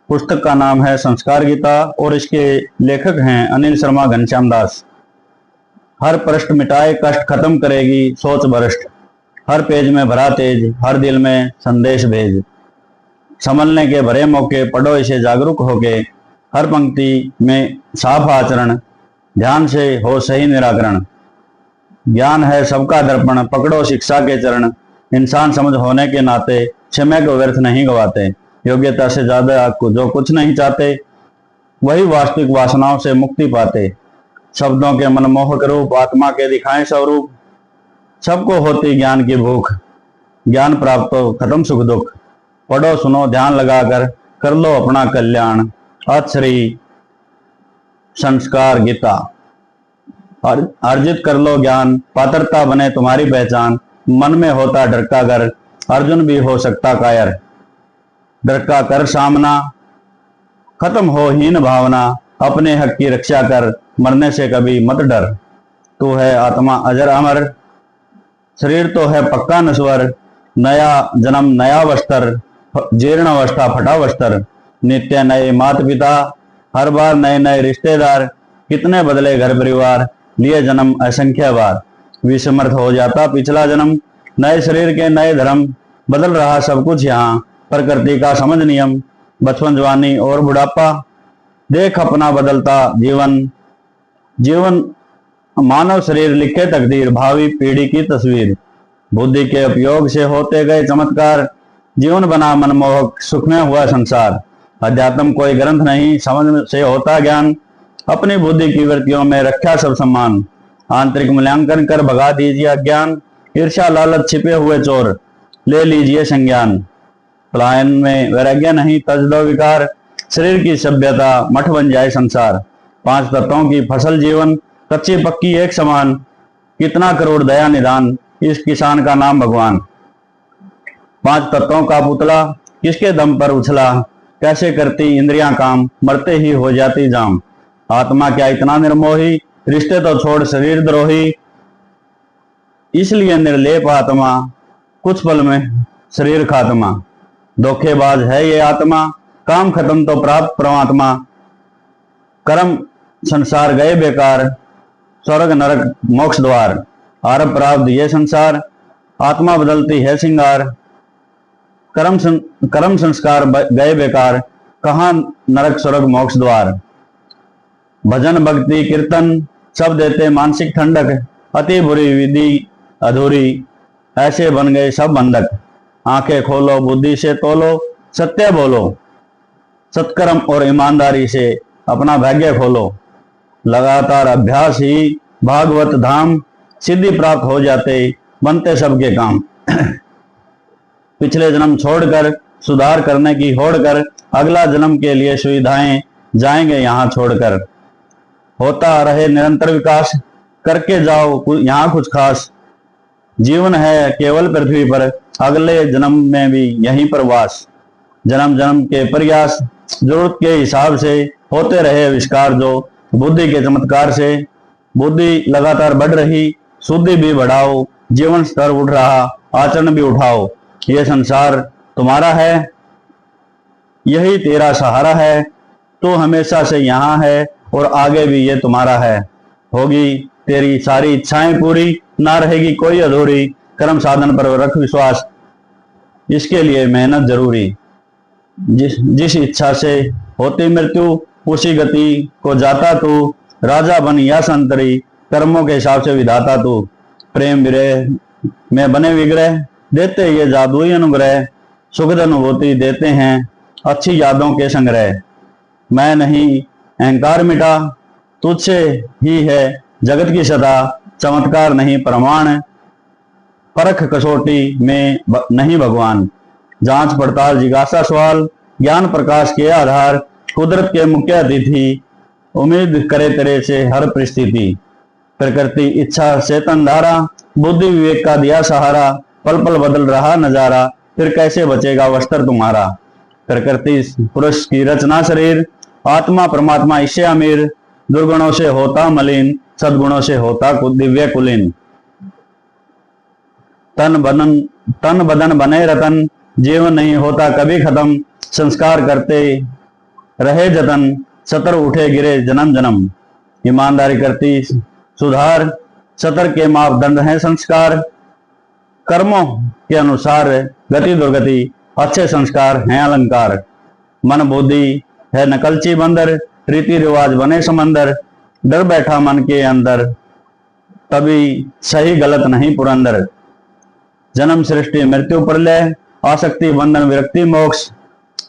पुस्तक का नाम है संस्कार गीता और इसके लेखक हैं अनिल शर्मा घनश्याम दास। हर प्रश्न मिटाए कष्ट खत्म करेगी सोच भ्रष्ट, हर पेज में भरा तेज, हर दिल में संदेश भेज। संभलने के भरे मौके पढ़ो इसे जागरूक होके, हर पंक्ति में साफ आचरण, ध्यान से हो सही निराकरण। ज्ञान है सबका दर्पण, पकड़ो शिक्षा के चरण, इंसान समझ होने के नाते समय को व्यर्थ नहीं गवाते। योग्यता से ज्यादा जो कुछ नहीं चाहते, वही वास्तविक वासनाओं से मुक्ति पाते। शब्दों के मनमोहक रूप आत्मा के दिखाएं स्वरूप, सबको होती ज्ञान की भूख, ज्ञान प्राप्त हो खत्म सुख दुख। पढ़ो सुनो ध्यान लगाकर, कर लो अपना कल्याण। अथ श्री संस्कार गीता। अर्जित कर लो ज्ञान, पात्रता बने तुम्हारी पहचान। मन में होता डर का गर, अर्जुन भी हो सकता कायर। डर का कर सामना, खत्म हो हीन भावना। अपने हक की रक्षा कर, मरने से कभी मत डर। तू है आत्मा अजर अमर, शरीर तो है पक्का नश्वर। नया जन्म नया वस्त्र, जीर्ण अवस्था फटा वस्त्र। नित्य नए माता पिता, हर बार नए नए रिश्तेदार। कितने बदले घर परिवार, लिए जन्म असंख्य बार। विस्मृत हो जाता पिछला जन्म, नए शरीर के नए धर्म। बदल रहा सब कुछ यहाँ, प्रकृति का समझ नियम। बचपन जवानी और बुढ़ापा, देख अपना बदलता जीवन। जीवन मानव शरीर लिखे तकदीर, भावी पीढ़ी की तस्वीर। बुद्धि के उपयोग से होते गए चमत्कार, जीवन बना मनमोहक सुख में हुआ संसार। अध्यात्म कोई ग्रंथ नहीं, समझ से होता ज्ञान। अपनी बुद्धि की वृत्तियों में रखा सब सम्मान। आंतरिक मूल्यांकन कर भगा दीजिए अज्ञान। ईर्ष्या लालच छिपे हुए चोर, ले लीजिए संज्ञान। पलायन में वैराग्य नहीं, तज दो विकार। शरीर की सभ्यता मठ बन जाए संसार। पांच तत्वों की फसल जीवन, कच्ची पक्की एक समान। कितना करोड़ दया निदान, इस किसान का नाम भगवान। पांच तत्वों का पुतला, किसके दम पर उछला। कैसे करती इंद्रियां काम, मरते ही हो जाती जाम। आत्मा क्या इतना निर्मोही, रिश्ते तो छोड़ शरीर द्रोही। इसलिए निर्लेप आत्मा, कुछ पल में शरीर खात्मा। धोखेबाज है ये आत्मा, काम खत्म तो प्राप्त परमात्मा। कर्म संसार गए बेकार, स्वर्ग नरक मोक्ष द्वार। आरब प्राप्त ये संसार, आत्मा बदलती है सिंगार। कर्म संस्कार गए बेकार, कहाँ नरक स्वर्ग मोक्ष द्वार। भजन भक्ति कीर्तन सब देते मानसिक ठंडक। अति बुरी विधि अधूरी, ऐसे बन गए सब बंधक। आंखें खोलो बुद्धि से तोलो, सत्य बोलो। सत्कर्म और ईमानदारी से अपना भाग्य खोलो। लगातार अभ्यास ही भागवत धाम, सिद्धि प्राप्त हो जाते बनते सबके काम। पिछले जन्म छोड़कर सुधार करने की होड़ कर, अगला जन्म के लिए सुविधाएं जाएंगे यहाँ छोड़कर। होता रहे निरंतर विकास, करके जाओ यहाँ कुछ खास। जीवन है केवल पृथ्वी पर, अगले जन्म में भी यहीं पर वास। जन्म जन्म के प्रयास, जरूरत के हिसाब से होते रहे आविष्कार। जो बुद्धि के चमत्कार से बुद्धि लगातार बढ़ रही, शुद्धि भी बढ़ाओ। जीवन स्तर उठ रहा, आचरण भी उठाओ। ये संसार तुम्हारा है, यही तेरा सहारा है। तो हमेशा से यहाँ है और आगे भी ये तुम्हारा है। होगी तेरी सारी इच्छाएं पूरी, ना रहेगी कोई अधूरी। कर्म साधन पर रख विश्वास, इसके लिए मेहनत जरूरी। जिस इच्छा से होती मृत्यु, उसी गति को जाता तू। राजा बन या संतरी, कर्मों के हिसाब से विधाता तू। प्रेम विरह में बने विग्रह, देते ये जादुई अनुग्रह। सुखद अनुभूति देते हैं अच्छी यादों के संग्रह। मैं नहीं अहंकार मिटा, तुझसे ही है जगत की सदा। चमत्कार नहीं प्रमाण, परख कसौटी में नहीं भगवान। जांच पड़ताल जिज्ञासा सवाल, ज्ञान प्रकाश के आधार। कुदरत के मुख्य अतिथि, उम्मीद करे तेरे से हर परिस्थिति। प्रकृति इच्छा चेतन धारा, बुद्धि विवेक का दिया सहारा। पल पल बदल रहा नजारा, फिर कैसे बचेगा वस्त्र तुम्हारा। प्रकृति पुरुष की रचना शरीर, आत्मा परमात्मा इससे अमीर। दुर्गुणों से होता मलिन, सद्गुणों से होता दिव्य कुलीन। तन बदन बने रतन, जीवन नहीं होता कभी खत्म। संस्कार करते रहे जतन, सतर उठे गिरे जन्म जन्म। ईमानदारी करती सुधार, सतर के मापदंड हैं संस्कार। कर्मों के अनुसार गति दुर्गति, अच्छे संस्कार हैं अलंकार। मन बुद्धि है नकलची बंदर, रीति रिवाज बने समंदर। डर बैठा मन के अंदर, तभी सही गलत नहीं पुरंदर। जन्म सृष्टि मृत्यु प्रलय, आसक्ति बंधन विरक्ति मोक्ष।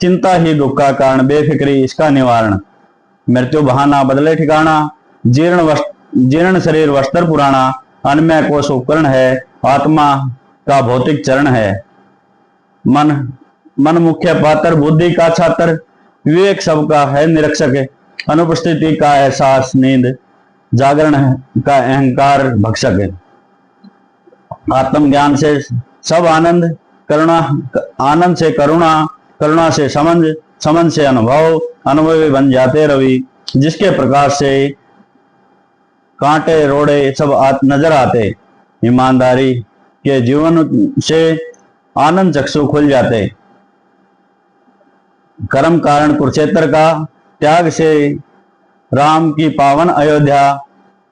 चिंता ही दुख का कारण, बेफिक्री इसका निवारण। मृत्यु बहाना बदले ठिकाना, जीर्ण शरीर वस्त्र पुराना। अनमय कोश उपकरण है, आत्मा का भौतिक चरण है। मन मुख्य पात्र, बुद्धि का छात्र। विवेक सबका है निरीक्षक, अनुपस्थिति का एहसास नींद। जागरण का अहंकार भक्षक। आत्मज्ञान से सब आनंद, करुणा आनंद से करुणा, करुणा से समझ, समझ से अनुभव, अनुभवी बन जाते रवि। जिसके प्रकाश से कांटे रोड़े सब नजर आते। ईमानदारी के जीवन से आनंद चक्षु खुल जाते। कर्म कारण कुरुक्षेत्र का, त्याग से राम की पावन अयोध्या।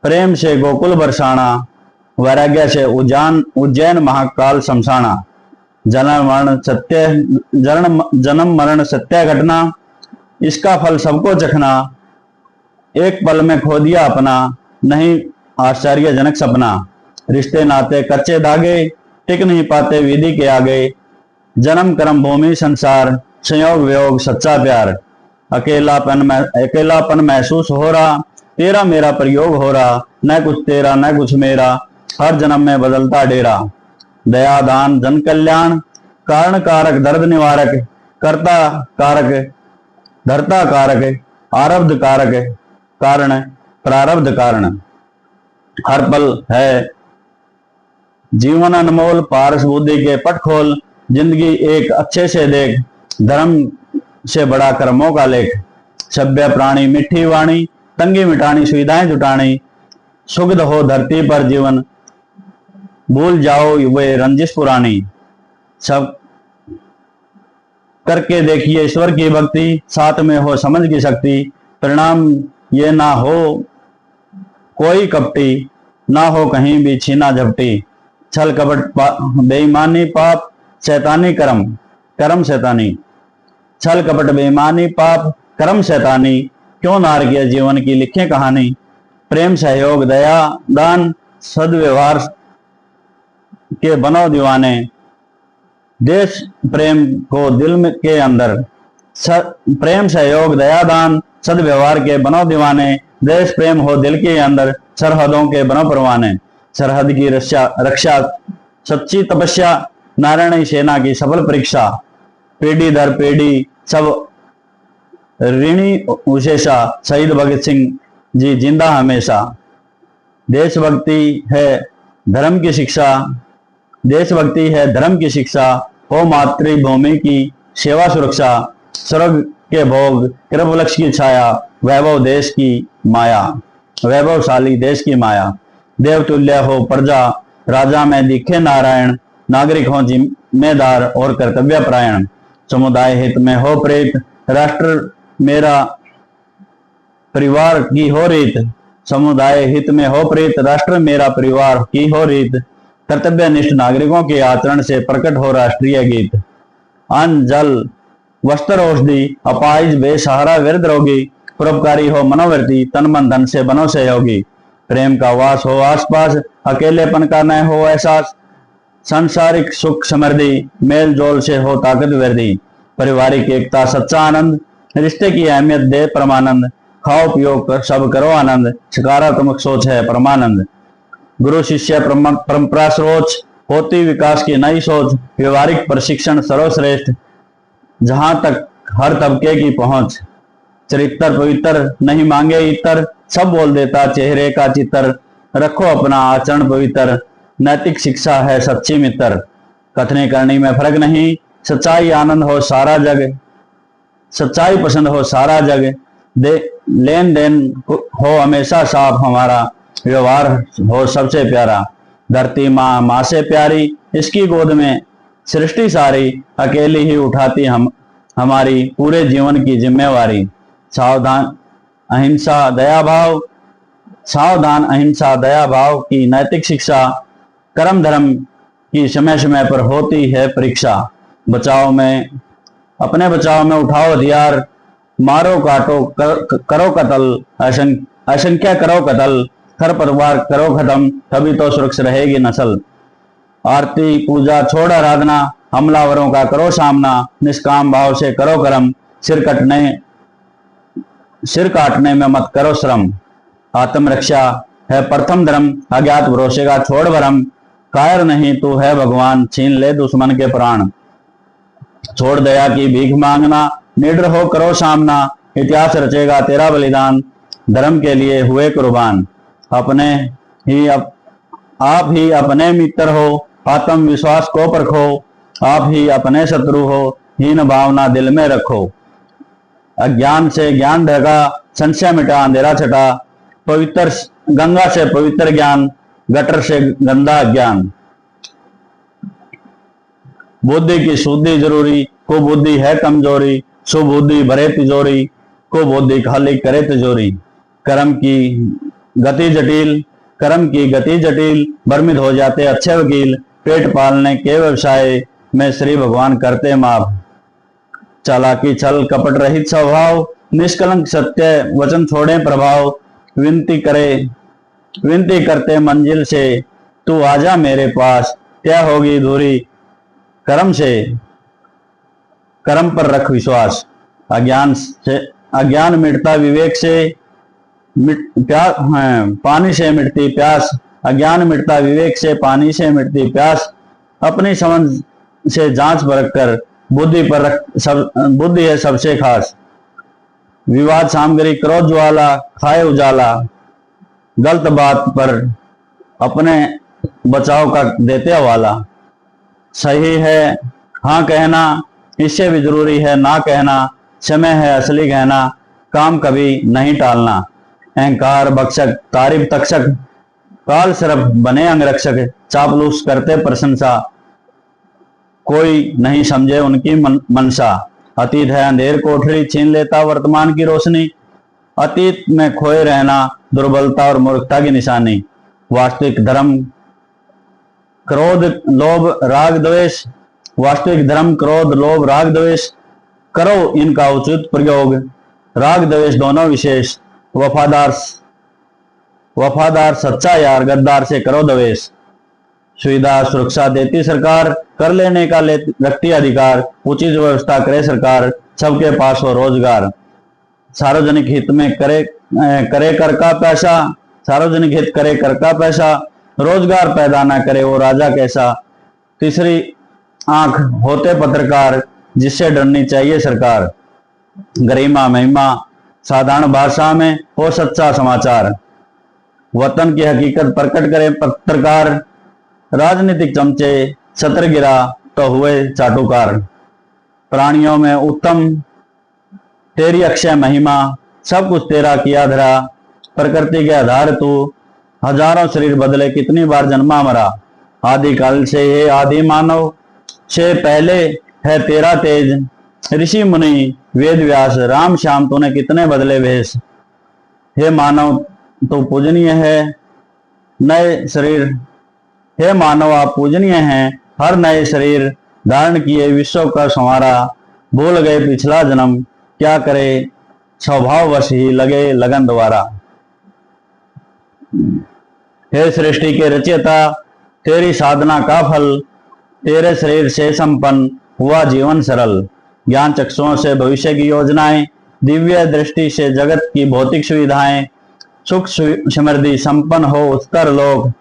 प्रेम से गोकुल बरसाना, वैराग्य से उज्जैन महाकाल शमशाना। जन्म मरण सत्य घटना, इसका फल सबको चखना। एक पल में खो दिया अपना, नहीं आश्चर्यजनक सपना। रिश्ते नाते कच्चे धागे, टिक नहीं पाते विधि के आगे। जन्म कर्म भूमि संसार, संयोग वियोग सच्चा प्यार। अकेलापन महसूस हो रहा, तेरा मेरा प्रयोग हो रहा। न कुछ तेरा न कुछ मेरा, हर जन्म में बदलता डेरा। दया दान जन कल्याण, कारण कारक दर्द निवारक। कर्ता कारक धर्ता कारक, आरब्ध कारक कारण प्रारब्ध कारण। हर पल है जीवन अनमोल, पारस बुद्धि के पट खोल। जिंदगी एक अच्छे से देख, धर्म से बड़ा कर्मों का लेख। सभ्य प्राणी मिठी वाणी, तंगी मिटानी सुविधाएं जुटानी। सुगध हो धरती पर जीवन, भूल जाओ वे रंजिश पुरानी। सब करके देखिए ईश्वर की भक्ति, साथ में हो समझ की शक्ति। परिणाम ये ना हो कोई कपटी, ना हो कहीं भी छीना झपटी। छल कपट बेईमानी पाप, शैतानी कर्म कर्म शैतानी। छल कपट बेईमानी पाप कर्म शैतानी, क्यों नार किया जीवन की लिखे कहानी। प्रेम सहयोग दया दान, सदव्यवहार के बनो दीवाने। देश प्रेम को दिल में के अंदर, प्रेम सहयोग दया दान, सदव्यवहार के बनो दीवाने। देश प्रेम हो दिल के अंदर, सरहदों के बनो परवाने। सरहद की रक्षा सच्ची तपस्या, नारायणी सेना की सफल परीक्षा। पीढ़ी दर पीढ़ी सब ऋणी उशेषा, शहीद भगत सिंह जी जिंदा हमेशा। देशभक्ति है धर्म की शिक्षा, देशभक्ति है धर्म की शिक्षा। हो मातृभूमि की सेवा सुरक्षा, स्वर्ग के भोग कृपलक्ष की छाया। वैभव देश की माया, वैभवशाली देश की माया। देवतुल्य हो प्रजा, राजा में दिखे नारायण। नागरिक हो जिम्मेदार और कर्तव्य परायण। समुदाय हित में हो प्रेत, राष्ट्र मेरा परिवार की हो रीत। समुदाय हित में हो प्रेत, राष्ट्र मेरा परिवार की हो रीत। कर्तव्यनिष्ठ नागरिकों के आचरण से प्रकट हो राष्ट्रीय गीत। अन्न जल वस्त्र औषधि, अपाहिज बेसहारा वृद्ध रोगी। परोपकारी हो मनोवृत्ति, तन मन धन से बनो सहयोगी। प्रेम का वास हो आसपास, अकेलेपन का न हो एहसास। सांसारिक सुख समृद्धि, मेल जोल से हो ताकत वृद्धि। पारिवारिक एकता सच्चा आनंद, रिश्ते की अहमियत दे परमानंद। खाओ पियो कर सब करो आनंद, सकारात्मक सोच है परमानंद। गुरु शिष्य परंपरा सर्वोच्च, होती विकास की नई सोच। व्यवहारिक प्रशिक्षण सर्वश्रेष्ठ, जहां तक हर तबके की पहुंच। चरित्र पवित्र नहीं मांगे इतर, सब बोल देता चेहरे का चित्र। रखो अपना आचरण पवित्र, नैतिक शिक्षा है सच्ची मित्र। कथनी करनी में फर्क नहीं, सच्चाई आनंद हो सारा जग। सच्चाई पसंद हो सारा जग, लेन देन हो हमेशा साफ हमारा। व्यवहार हो सबसे प्यारा, धरती माँ माँ से प्यारी। इसकी गोद में सृष्टि सारी, अकेली ही उठाती हमारी पूरे जीवन की जिम्मेवारी। सावधान अहिंसा दया भाव, सावधान अहिंसा दया भाव की नैतिक शिक्षा, कर्म धर्म की समय समय पर होती है परीक्षा। बचाव में अपने बचाव में उठाओ हथियार, मारो काटो करो कत्ल, असंख्य करो कत्ल, खरपतवार करो खत्म, तभी तो सुरक्षित रहेगी नस्ल। आरती पूजा छोड़ आराधना, हमलावरों का करो सामना, निष्काम भाव से करो कर्म, सिर काटने में मत करो श्रम। आत्मरक्षा है प्रथम धर्म, अज्ञात भरोसे का छोड़ भरम, कायर नहीं तू है भगवान, छीन ले दुश्मन के प्राण। छोड़ दया की भीख मांगना, निडर हो करो सामना, इतिहास रचेगा तेरा बलिदान, धर्म के लिए हुए कुर्बान। आप ही अपने मित्र हो, आत्मविश्वास को परखो, आप ही अपने शत्रु हो, हीन भावना दिल में रखो। अज्ञान से ज्ञान ढका, संशय मिटा अंधेरा छटा, पवित्र गंगा से पवित्र ज्ञान, गटर से गंदा ज्ञान। बुद्धि की शुद्धि जरूरी, को बुद्धि है कमजोरी, सुबुद्धि भरे तिजोरी, को बुद्धि खाली करे तिजोरी। कर्म की गति जटिल, भ्रमित हो जाते अच्छे वकील, पेट पालने के व्यवसाय में श्री भगवान करते माफ। चालाकी छल कपट रहित स्वभाव, निष्कलंक सत्य वचन छोड़े प्रभाव, विनती करते मंजिल से, तू आजा मेरे पास, क्या होगी दूरी कर्म से, कर्म पर रख विश्वास। अज्ञान मिटता विवेक से, पानी से मिटती प्यास, अज्ञान मिटता विवेक से, पानी से मिटती प्यास। अपनी समझ से जांच परख कर, बुद्धि है सबसे खास। विवाद सामग्री क्रोध ज्वाला, खाए उजाला, गलत बात पर अपने बचाव का देते हवाला। सही है हाँ कहना, इससे भी जरूरी है ना कहना, समय है असली गहना, काम कभी नहीं टालना। अहंकार बक्षक तारीफ तक्षक, काल सरफ बने अंगरक्षक, चापलूस करते प्रशंसा, कोई नहीं समझे उनकी मनसा। अतीत है अंधेर कोठरी, छीन लेता वर्तमान की रोशनी, अतीत में खोए रहना दुर्बलता और मूर्खता की निशानी। वास्तविक धर्म क्रोध लोभ राग द्वेष, वास्तविक धर्म क्रोध लोभ राग द्वेष, करो इनका उचित प्रयोग, राग द्वेष दोनों विशेष। वफादार सच्चा यार, गद्दार से करो द्वेष। सुविधा सुरक्षा देती सरकार, कर लेने का रखती अधिकार, उचित व्यवस्था करे सरकार, सबके पास हो रोजगार। सार्वजनिक हित में करे कर का पैसा, सार्वजनिक हित करे कर का पैसा, रोजगार पैदा ना करे वो राजा कैसा। तीसरी आंख होते पत्रकार, जिससे डरनी चाहिए सरकार। गरिमा महिमा साधारण भाषा में हो सच्चा समाचार, वतन की हकीकत प्रकट करे पत्रकार, राजनीतिक चमचे छत्र गिरा तो हुए चाटुकार। प्राणियों में उत्तम तेरी अक्षय महिमा, सब कुछ तेरा किया धरा, प्रकृति के आधार तू, हजारों शरीर बदले कितनी बार जन्मा मरा। आदि काल से ये आदि मानव से पहले है तेरा तेज, ऋषि मुनि वेद व्यास राम श्याम तूने कितने बदले वेश। हे मानव तो पूजनीय है नए शरीर, हे मानव आप पूजनीय हैं, हर नए शरीर धारण किए विश्व का संवारा। भूल गए पिछला जन्म, क्या करे स्वभाववश ही लगे लगन द्वारा। हे सृष्टि के रचयिता तेरी साधना का फल, तेरे शरीर से संपन्न हुआ जीवन सरल। ज्ञान चक्षुओं से भविष्य की योजनाएं, दिव्य दृष्टि से जगत की भौतिक सुविधाएं, सुख समृद्धि संपन्न हो उत्तर लोक,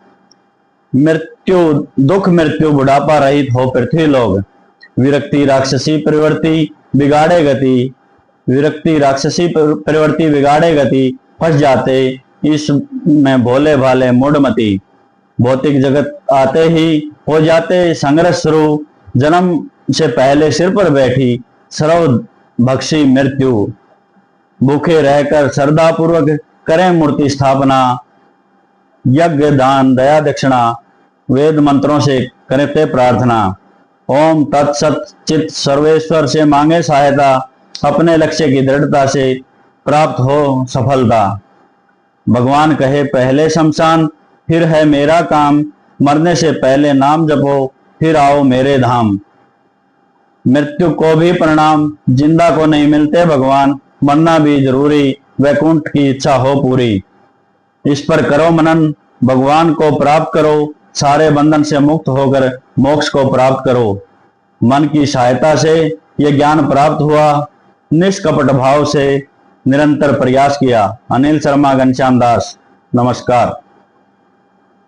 दुख मृत्यु बुढ़ापा रहित हो पृथ्वी लोग। विरक्ति राक्षसी प्रवृत्ति बिगाड़े गति, विरक्ति राक्षसी प्रवृत्ति बिगाड़े गति, फंस जाते इस में भोले भाले मूढ़मती। भौतिक जगत आते ही हो जाते संघर्ष शुरू, जन्म से पहले सिर पर बैठी सर्व भक्षी मृत्यु। भूखे रहकर श्रद्धा पूर्वक करें मूर्ति स्थापना, यज्ञ दान दया दक्षिणा, वेद मंत्रों से करते प्रार्थना। ओम तत्सत चित सर्वेश्वर से मांगे सहायता, अपने लक्ष्य की दृढ़ता से प्राप्त हो सफलता। भगवान कहे पहले शमशान फिर है मेरा काम, मरने से पहले नाम जपो फिर आओ मेरे धाम। मृत्यु को भी प्रणाम, जिंदा को नहीं मिलते भगवान, मरना भी जरूरी वैकुंठ की इच्छा हो पूरी। इस पर करो मनन, भगवान को प्राप्त करो, सारे बंधन से मुक्त होकर मोक्ष को प्राप्त करो। मन की सहायता से ये ज्ञान प्राप्त हुआ, निष्कपट भाव से निरंतर प्रयास किया। अनिल शर्मा, घनश्याम दास, नमस्कार।